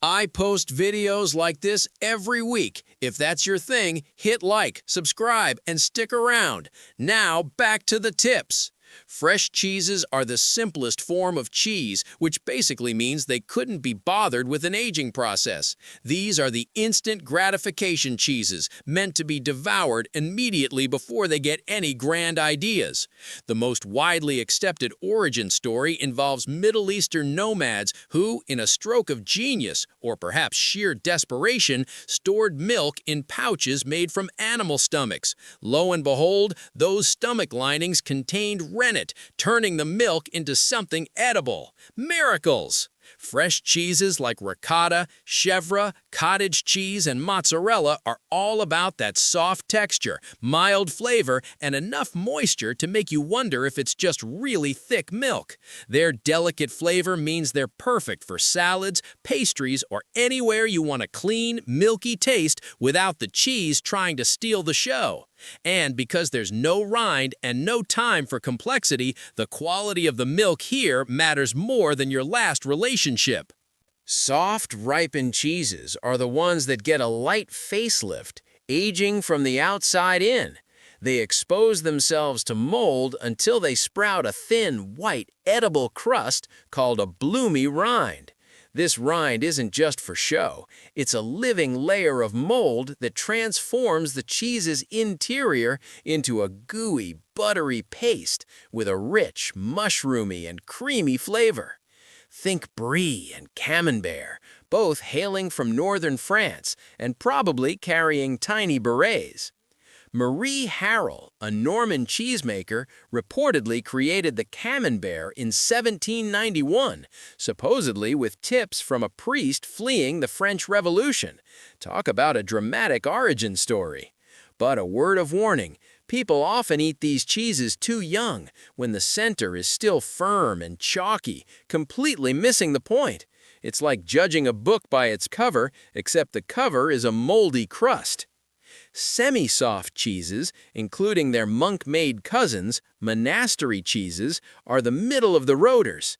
I post videos like this every week. If that's your thing, hit like, subscribe, and stick around. Now, back to the tips. Fresh cheeses are the simplest form of cheese, which basically means they couldn't be bothered with an aging process. These are the instant gratification cheeses, meant to be devoured immediately before they get any grand ideas. The most widely accepted origin story involves Middle Eastern nomads who, in a stroke of genius, or perhaps sheer desperation, stored milk in pouches made from animal stomachs. Lo and behold, those stomach linings contained rennet, turning the milk into something edible. Miracles! Fresh cheeses like ricotta, chèvre, cottage cheese, and mozzarella are all about that soft texture, mild flavor, and enough moisture to make you wonder if it's just really thick milk. Their delicate flavor means they're perfect for salads, pastries, or anywhere you want a clean, milky taste without the cheese trying to steal the show. And because there's no rind and no time for complexity, the quality of the milk here matters more than your last relationship. Soft, ripened cheeses are the ones that get a light facelift, aging from the outside in. They expose themselves to mold until they sprout a thin, white, edible crust called a bloomy rind. This rind isn't just for show. It's a living layer of mold that transforms the cheese's interior into a gooey, buttery paste with a rich, mushroomy, and creamy flavor. Think Brie and Camembert, both hailing from northern France and probably carrying tiny berets. Marie Harel, a Norman cheesemaker, reportedly created the Camembert in 1791, supposedly with tips from a priest fleeing the French Revolution. Talk about a dramatic origin story. But a word of warning, people often eat these cheeses too young, when the center is still firm and chalky, completely missing the point. It's like judging a book by its cover, except the cover is a moldy crust. Semi-soft cheeses, including their monk-made cousins, monastery cheeses, are the middle of the roaders.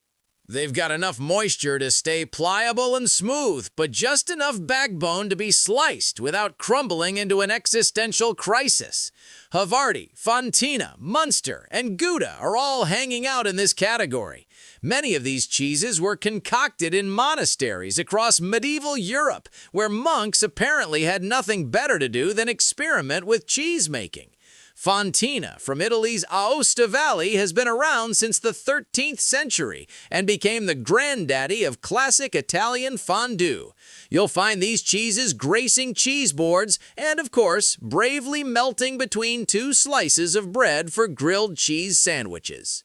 They've got enough moisture to stay pliable and smooth, but just enough backbone to be sliced without crumbling into an existential crisis. Havarti, Fontina, Munster, and Gouda are all hanging out in this category. Many of these cheeses were concocted in monasteries across medieval Europe, where monks apparently had nothing better to do than experiment with cheese making. Fontina from Italy's Aosta Valley has been around since the 13th century and became the granddaddy of classic Italian fondue. You'll find these cheeses gracing cheese boards and, of course, bravely melting between two slices of bread for grilled cheese sandwiches.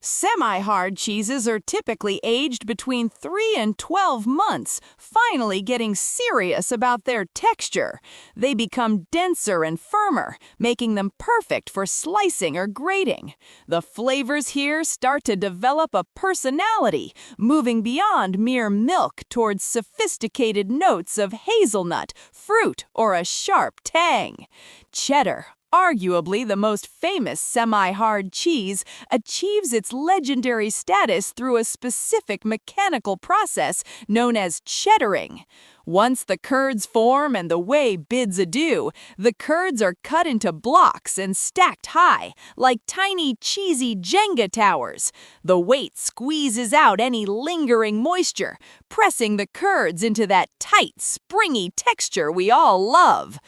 Semi-hard cheeses are typically aged between 3 and 12 months, finally getting serious about their texture. They become denser and firmer, making them perfect for slicing or grating. The flavors here start to develop a personality, moving beyond mere milk towards sophisticated notes of hazelnut, fruit, or a sharp tang. Cheddar, arguably the most famous semi-hard cheese, achieves its legendary status through a specific mechanical process known as cheddaring. Once the curds form and the whey bids adieu, the curds are cut into blocks and stacked high, like tiny cheesy Jenga towers. The weight squeezes out any lingering moisture, pressing the curds into that tight, springy texture we all love.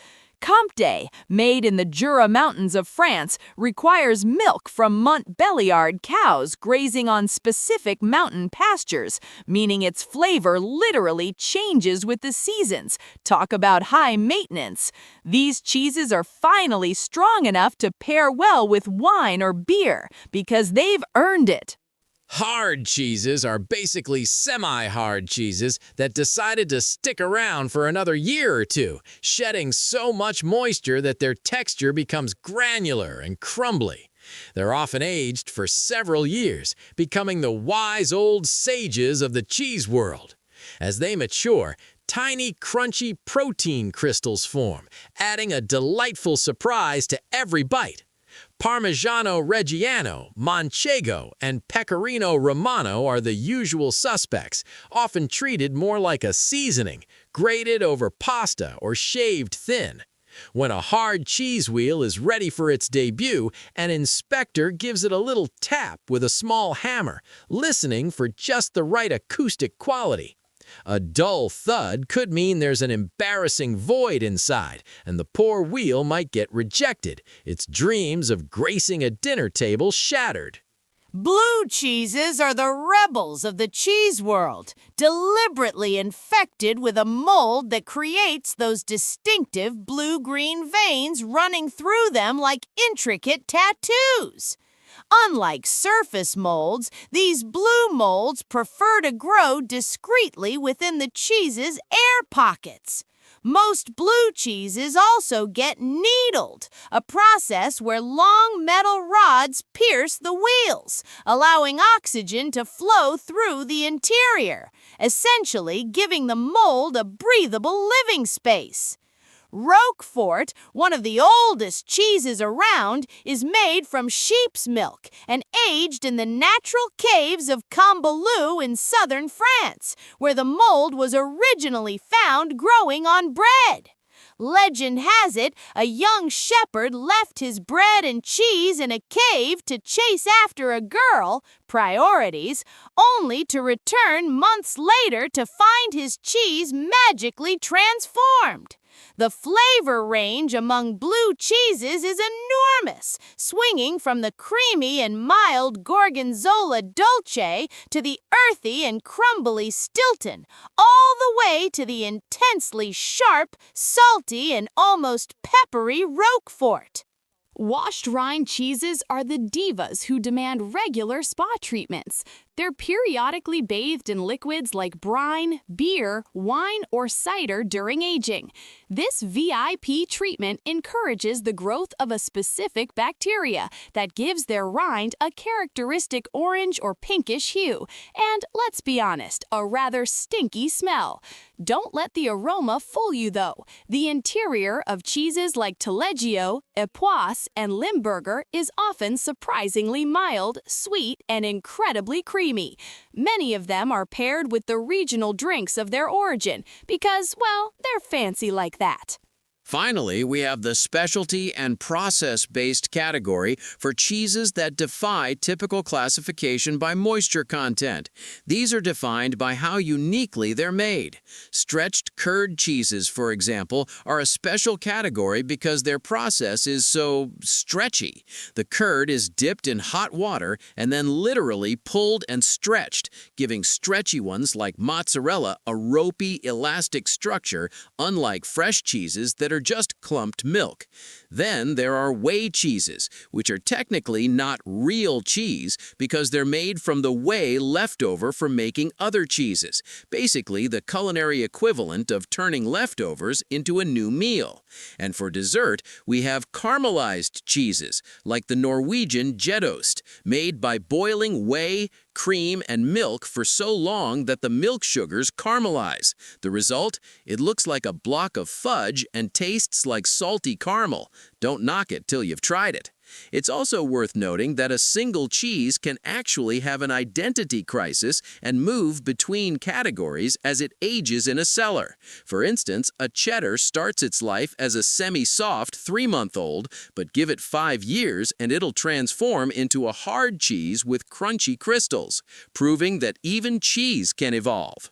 Comté, made in the Jura Mountains of France, requires milk from Montbéliard cows grazing on specific mountain pastures, meaning its flavor literally changes with the seasons. Talk about high maintenance. These cheeses are finally strong enough to pair well with wine or beer because they've earned it. Hard cheeses are basically semi-hard cheeses that decided to stick around for another year or two, shedding so much moisture that their texture becomes granular and crumbly. They're often aged for several years, becoming the wise old sages of the cheese world. As they mature, tiny, crunchy protein crystals form, adding a delightful surprise to every bite. Parmigiano Reggiano, Manchego, and Pecorino Romano are the usual suspects, often treated more like a seasoning, grated over pasta or shaved thin. When a hard cheese wheel is ready for its debut, an inspector gives it a little tap with a small hammer, listening for just the right acoustic quality. A dull thud could mean there's an embarrassing void inside, and the poor wheel might get rejected, its dreams of gracing a dinner table shattered. Blue cheeses are the rebels of the cheese world, deliberately infected with a mold that creates those distinctive blue-green veins running through them like intricate tattoos. Unlike surface molds, these blue molds prefer to grow discreetly within the cheese's air pockets. Most blue cheeses also get needled, a process where long metal rods pierce the wheels, allowing oxygen to flow through the interior, essentially giving the mold a breathable living space. Roquefort, one of the oldest cheeses around, is made from sheep's milk and aged in the natural caves of Camboulou in southern France, where the mold was originally found growing on bread. Legend has it, a young shepherd left his bread and cheese in a cave to chase after a girl, priorities, only to return months later to find his cheese magically transformed. The flavor range among blue cheeses is enormous, swinging from the creamy and mild Gorgonzola Dolce to the earthy and crumbly Stilton, all the way to the intensely sharp, salty, and almost peppery Roquefort. Washed rind cheeses are the divas who demand regular spa treatments. They're periodically bathed in liquids like brine, beer, wine, or cider during aging. This VIP treatment encourages the growth of a specific bacteria that gives their rind a characteristic orange or pinkish hue, and, let's be honest, a rather stinky smell. Don't let the aroma fool you, though. The interior of cheeses like Taleggio, Epoisse, and Limburger is often surprisingly mild, sweet, and incredibly creamy. Many of them are paired with the regional drinks of their origin because, well, they're fancy like that. Finally, we have the specialty and process-based category for cheeses that defy typical classification by moisture content. These are defined by how uniquely they're made. Stretched curd cheeses, for example, are a special category because their process is so stretchy. The curd is dipped in hot water and then literally pulled and stretched, giving stretchy ones like mozzarella a ropey, elastic structure, unlike fresh cheeses that are just clumped milk. Then there are whey cheeses, which are technically not real cheese because they're made from the whey left over from making other cheeses, basically the culinary equivalent of turning leftovers into a new meal. And for dessert, we have caramelized cheeses, like the Norwegian Gjedost, made by boiling whey, cream, and milk for so long that the milk sugars caramelize. The result? It looks like a block of fudge and tastes like salty caramel. Don't knock it till you've tried it. It's also worth noting that a single cheese can actually have an identity crisis and move between categories as it ages in a cellar. For instance, a cheddar starts its life as a semi-soft 3-month-old, but give it 5 years and it'll transform into a hard cheese with crunchy crystals, proving that even cheese can evolve.